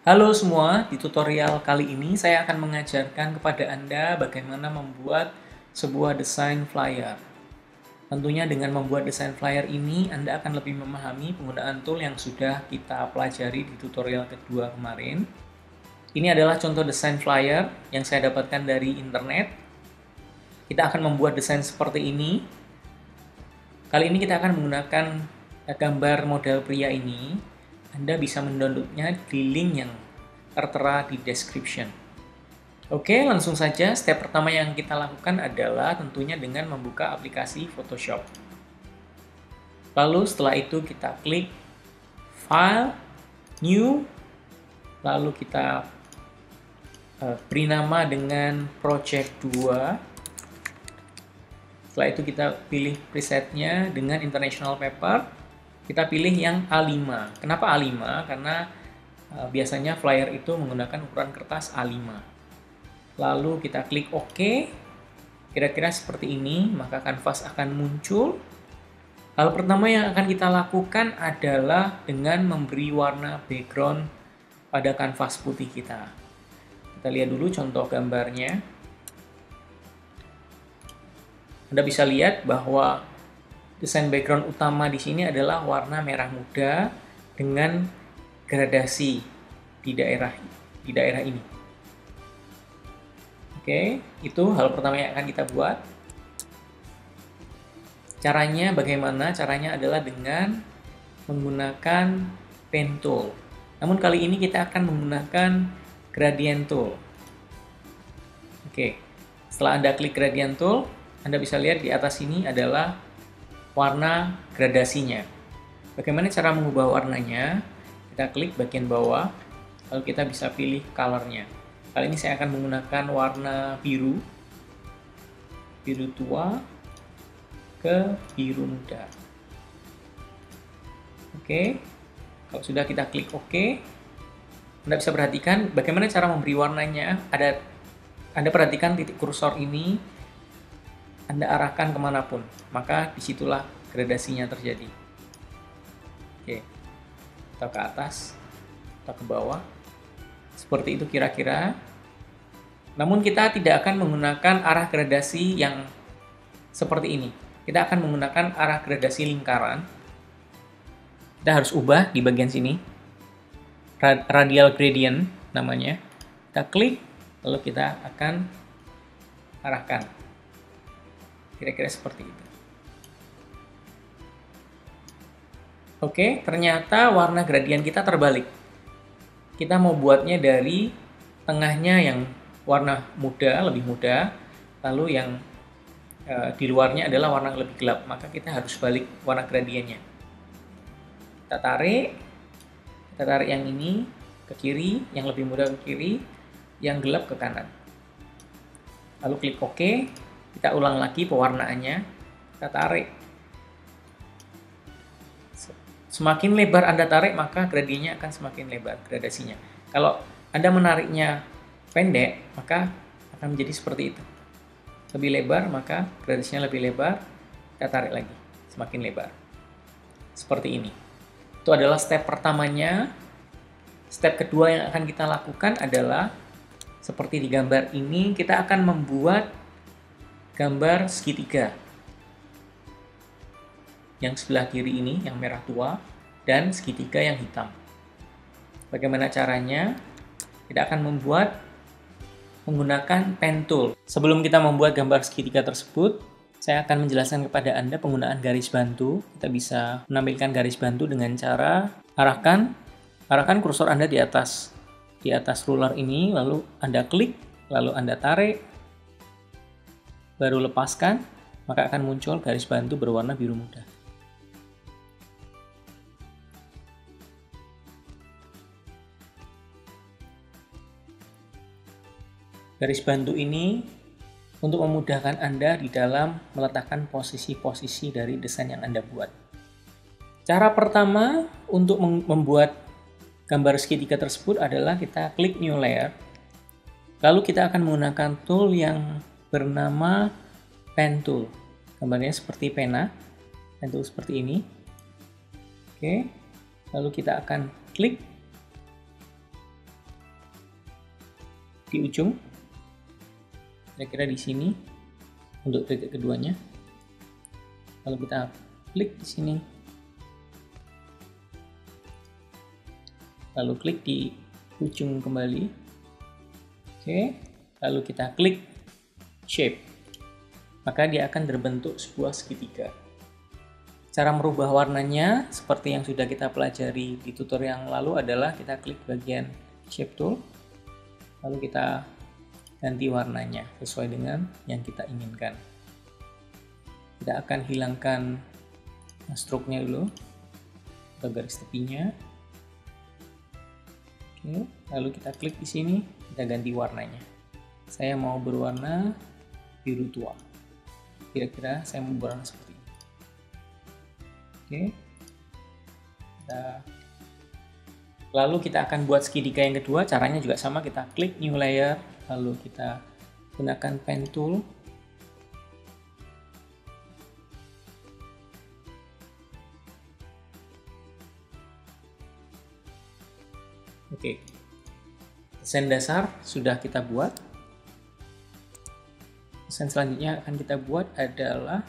Halo semua, di tutorial kali ini saya akan mengajarkan kepada Anda bagaimana membuat sebuah desain flyer. Tentunya dengan membuat desain flyer ini, Anda akan lebih memahami penggunaan tool yang sudah kita pelajari di tutorial kedua kemarin. Ini adalah contoh desain flyer yang saya dapatkan dari internet. Kita akan membuat desain seperti ini. Kali ini kita akan menggunakan gambar model pria ini. Anda bisa mendownloadnya di link yang tertera di description. Oke, langsung saja. Step pertama yang kita lakukan adalah tentunya dengan membuka aplikasi Photoshop. Lalu setelah itu kita klik File, New, lalu kita beri nama dengan Project 2. Setelah itu kita pilih presetnya dengan International Paper. Kita pilih yang A5. Kenapa A5? Karena biasanya flyer itu menggunakan ukuran kertas A5. Lalu kita klik OK. Kira-kira seperti ini, maka kanvas akan muncul. Hal pertama yang akan kita lakukan adalah dengan memberi warna background pada kanvas putih kita. Kita lihat dulu contoh gambarnya. Anda bisa lihat bahwa desain background utama di sini adalah warna merah muda dengan gradasi di daerah ini. Oke, itu hal pertama yang akan kita buat. Caranya bagaimana? Caranya adalah dengan menggunakan pen tool. Namun kali ini kita akan menggunakan gradient tool. Oke, setelah Anda klik gradient tool, Anda bisa lihat di atas ini adalah warna gradasinya. Bagaimana cara mengubah warnanya? Kita klik bagian bawah, lalu kita bisa pilih colornya. Kali ini saya akan menggunakan warna biru tua ke biru muda. Oke, kalau sudah kita klik OK, Anda bisa perhatikan bagaimana cara memberi warnanya. Anda perhatikan titik kursor ini, Anda arahkan kemanapun, maka disitulah gradasinya terjadi. Oke, atau ke atas, atau ke bawah. Seperti itu kira-kira. Namun kita tidak akan menggunakan arah gradasi yang seperti ini. Kita akan menggunakan arah gradasi lingkaran. Kita harus ubah di bagian sini. Radial gradient namanya. Kita klik, lalu kita akan arahkan. Kira-kira seperti itu. Oke, ternyata warna gradien kita terbalik. Kita mau buatnya dari tengahnya yang warna muda, lebih muda, lalu yang di luarnya adalah warna lebih gelap, maka kita harus balik warna gradiennya. Kita tarik yang ini ke kiri, yang lebih muda ke kiri, yang gelap ke kanan. Lalu klik OK, kita ulang lagi pewarnaannya, kita tarik. Semakin lebar Anda tarik, maka gradiennya akan semakin lebar gradasinya. Kalau Anda menariknya pendek, maka akan menjadi seperti itu. Lebih lebar, maka gradasinya lebih lebar. Kita tarik lagi, semakin lebar. Seperti ini. Itu adalah step pertamanya. Step kedua yang akan kita lakukan adalah seperti di gambar ini, kita akan membuat gambar segitiga. Yang sebelah kiri ini, yang merah tua, dan segitiga yang hitam. Bagaimana caranya? Kita akan membuat menggunakan pen tool. Sebelum kita membuat gambar segitiga tersebut, saya akan menjelaskan kepada Anda penggunaan garis bantu. Kita bisa menampilkan garis bantu dengan cara arahkan kursor Anda di atas ruler ini, lalu Anda klik, lalu Anda tarik, baru lepaskan, maka akan muncul garis bantu berwarna biru muda. Garis bantu ini untuk memudahkan Anda di dalam meletakkan posisi-posisi dari desain yang Anda buat. Cara pertama untuk membuat gambar segitiga tersebut adalah kita klik New Layer. Lalu kita akan menggunakan tool yang bernama Pen Tool. Gambarnya seperti pena, pen tool seperti ini. Oke, lalu kita akan klik di ujung, kira-kira di sini untuk titik keduanya. Lalu kita klik di sini, lalu klik di ujung kembali. Oke, lalu kita klik shape, maka dia akan terbentuk sebuah segitiga. Cara merubah warnanya seperti yang sudah kita pelajari di tutorial yang lalu adalah kita klik bagian shape tool, lalu kita ganti warnanya sesuai dengan yang kita inginkan. Kita akan hilangkan stroke-nya dulu atau garis tepinya. Oke, lalu kita klik di sini, kita ganti warnanya. Saya mau berwarna biru tua. Kira-kira saya mau berwarna seperti ini. Oke. Lalu kita akan buat segitiga yang kedua. Caranya juga sama, kita klik new layer, lalu kita gunakan pen tool. Oke, desain dasar sudah kita buat. Desain selanjutnya akan kita buat adalah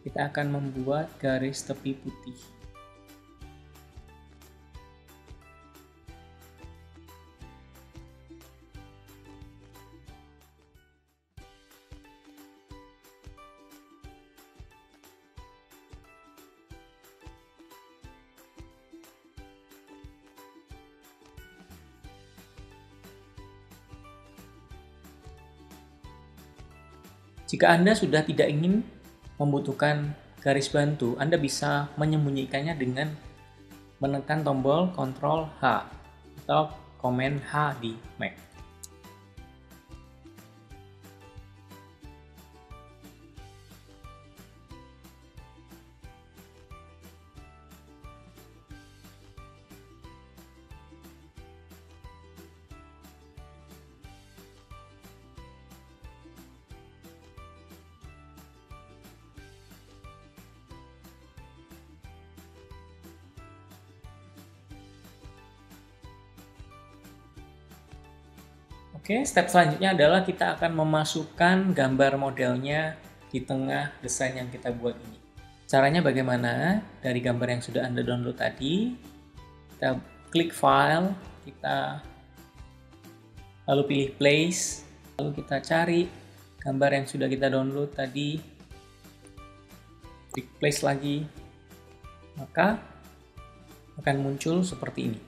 kita akan membuat garis tepi putih. Jika Anda sudah tidak ingin membutuhkan garis bantu, Anda bisa menyembunyikannya dengan menekan tombol Ctrl H atau Command H di Mac. Oke, step selanjutnya adalah kita akan memasukkan gambar modelnya di tengah desain yang kita buat ini. Caranya bagaimana? Dari gambar yang sudah Anda download tadi, kita klik file, kita lalu pilih place, lalu kita cari gambar yang sudah kita download tadi, klik place lagi, maka akan muncul seperti ini.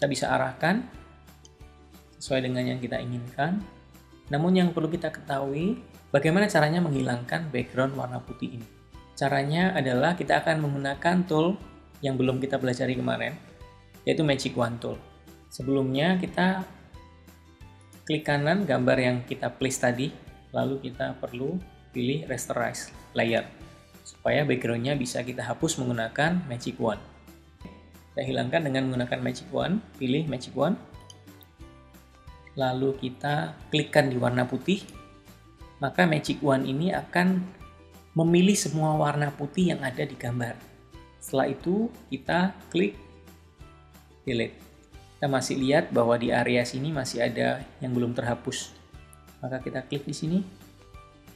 Kita bisa arahkan sesuai dengan yang kita inginkan. Namun yang perlu kita ketahui, bagaimana caranya menghilangkan background warna putih ini. Caranya adalah kita akan menggunakan tool yang belum kita pelajari kemarin, yaitu Magic Wand Tool. Sebelumnya kita klik kanan gambar yang kita place tadi, lalu kita perlu pilih Rasterize Layer, supaya backgroundnya bisa kita hapus menggunakan Magic Wand. Kita hilangkan dengan menggunakan Magic Wand, pilih Magic Wand, lalu kita klikkan di warna putih, maka Magic Wand ini akan memilih semua warna putih yang ada di gambar. Setelah itu kita klik delete. Kita masih lihat bahwa di area sini masih ada yang belum terhapus, maka kita klik di sini,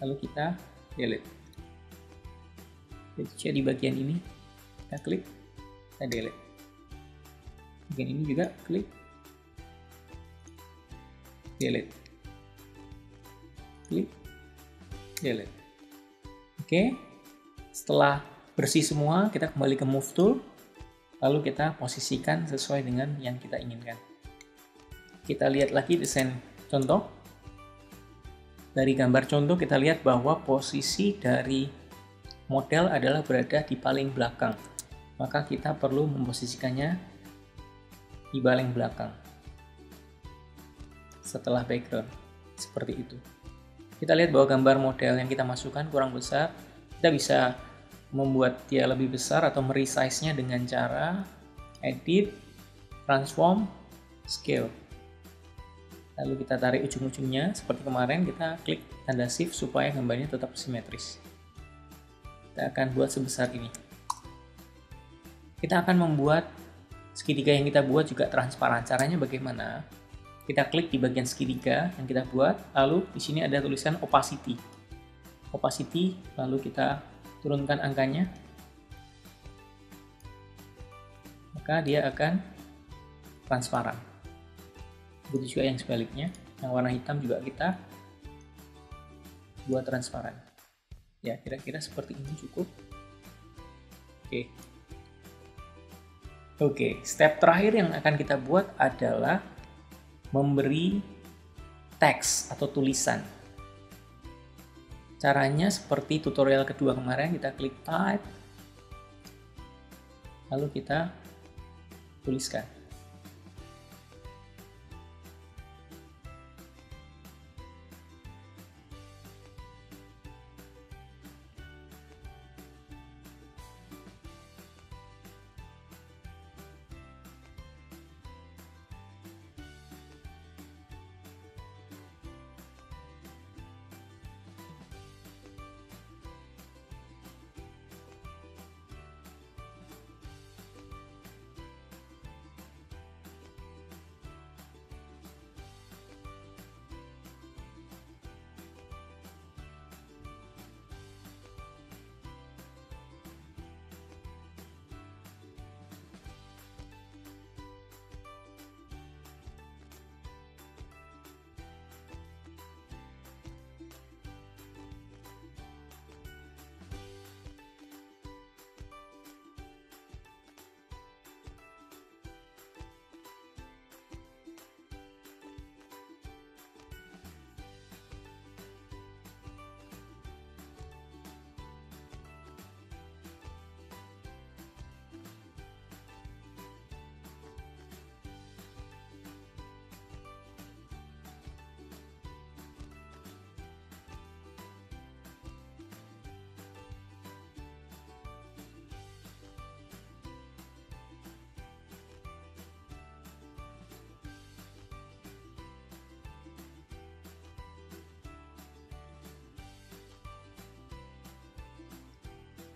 lalu kita delete. Jadi di bagian ini kita klik, kita delete. Bagian ini juga klik, delete, klik, delete. Oke, setelah bersih semua, kita kembali ke Move Tool, lalu kita posisikan sesuai dengan yang kita inginkan. Kita lihat lagi desain contoh. Dari gambar contoh kita lihat bahwa posisi dari model adalah berada di paling belakang, maka kita perlu memposisikannya di paling belakang setelah background, seperti itu. Kita lihat bahwa gambar model yang kita masukkan kurang besar. Kita bisa membuat dia lebih besar atau meresize-nya dengan cara edit, transform, scale. Lalu kita tarik ujung-ujungnya seperti kemarin, kita klik tanda shift supaya gambarnya tetap simetris. Kita akan buat sebesar ini. Kita akan membuat segitiga yang kita buat juga transparan. Caranya bagaimana? Kita klik di bagian segitiga yang kita buat, lalu di sini ada tulisan opacity. Opacity, lalu kita turunkan angkanya, maka dia akan transparan. Begitu juga yang sebaliknya, yang warna hitam juga kita buat transparan. Ya, kira-kira seperti ini cukup. Oke, step terakhir yang akan kita buat adalah memberi teks atau tulisan. Caranya seperti tutorial kedua kemarin, kita klik type, lalu kita tuliskan.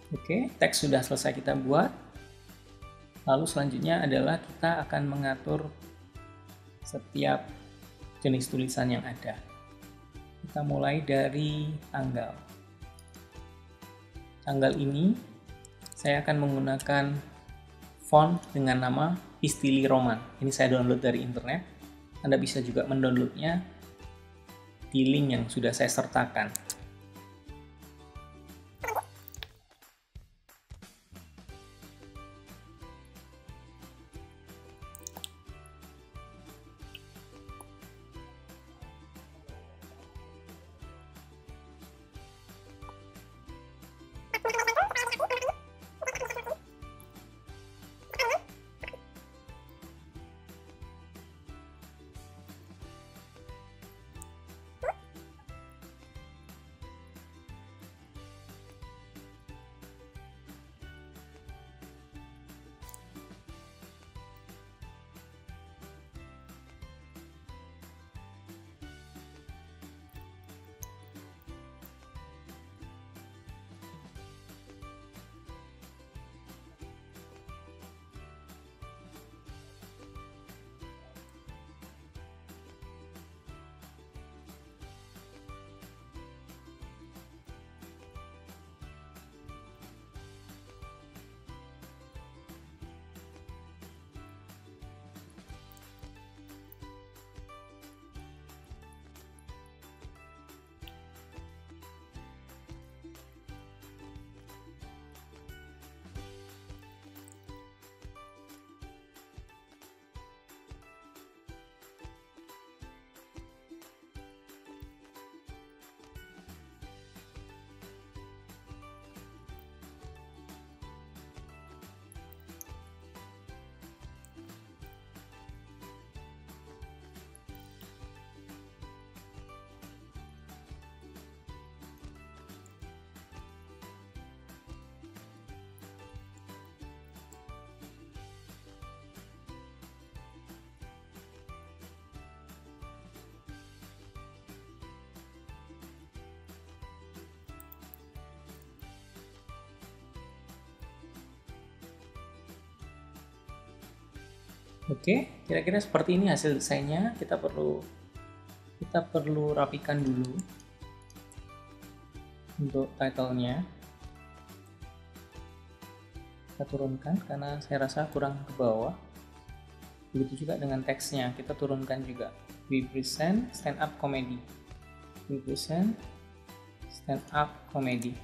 Oke, teks sudah selesai kita buat. Lalu selanjutnya adalah kita akan mengatur setiap jenis tulisan yang ada. Kita mulai dari tanggal. Tanggal ini saya akan menggunakan font dengan nama Pistili Roman. Ini saya download dari internet. Anda bisa juga mendownloadnya di link yang sudah saya sertakan. Oke, kira-kira seperti ini hasil desainnya. Kita perlu rapikan dulu untuk title-nya. Kita turunkan karena saya rasa kurang ke bawah. Begitu juga dengan teksnya, kita turunkan juga. We present stand up comedy. We present stand up comedy.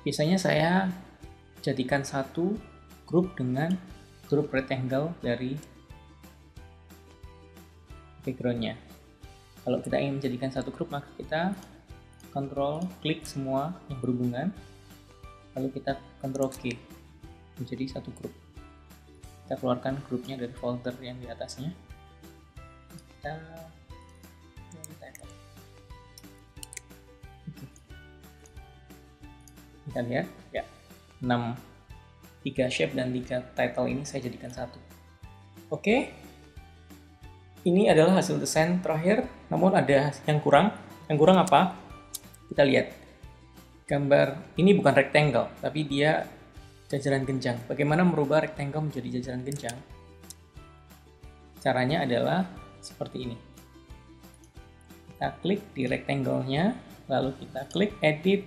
Biasanya saya jadikan satu grup dengan grup rectangle dari backgroundnya. Kalau kita ingin menjadikan satu grup, maka kita klik semua yang berhubungan, lalu kita Ctrl K menjadi satu grup. Kita keluarkan grupnya dari folder yang di atasnya. Kita lihat ya, 3 shape dan 3 title ini saya jadikan satu. Oke, ini adalah hasil desain terakhir, namun ada yang kurang. Yang kurang apa? Kita lihat gambar ini bukan rectangle, tapi dia jajaran genjang. Bagaimana merubah rectangle menjadi jajaran genjang? Caranya adalah seperti ini. Kita klik di rectangle-nya, lalu kita klik edit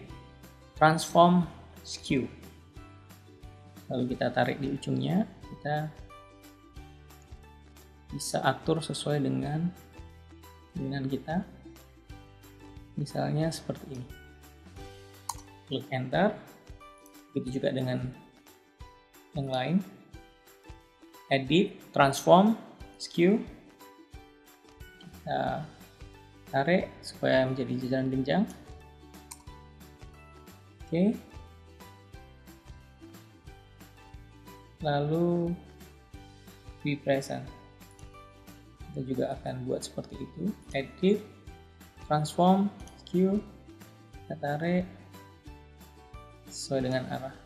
transform skew, lalu kita tarik di ujungnya. Kita bisa atur sesuai dengan keinginan kita, misalnya seperti ini. Klik enter. Begitu juga dengan yang lain. Edit transform skew, kita tarik supaya menjadi jajaran genjang. Oke. Lalu we present. Kita juga akan buat seperti itu. Edit, transform, skew, kita tarik sesuai dengan arah.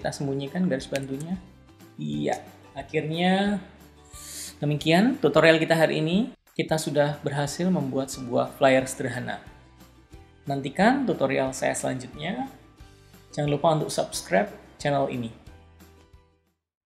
Kita sembunyikan garis bantunya. Iya, akhirnya demikian tutorial kita hari ini. Kita sudah berhasil membuat sebuah flyer sederhana. Nantikan tutorial saya selanjutnya. Jangan lupa untuk subscribe channel ini.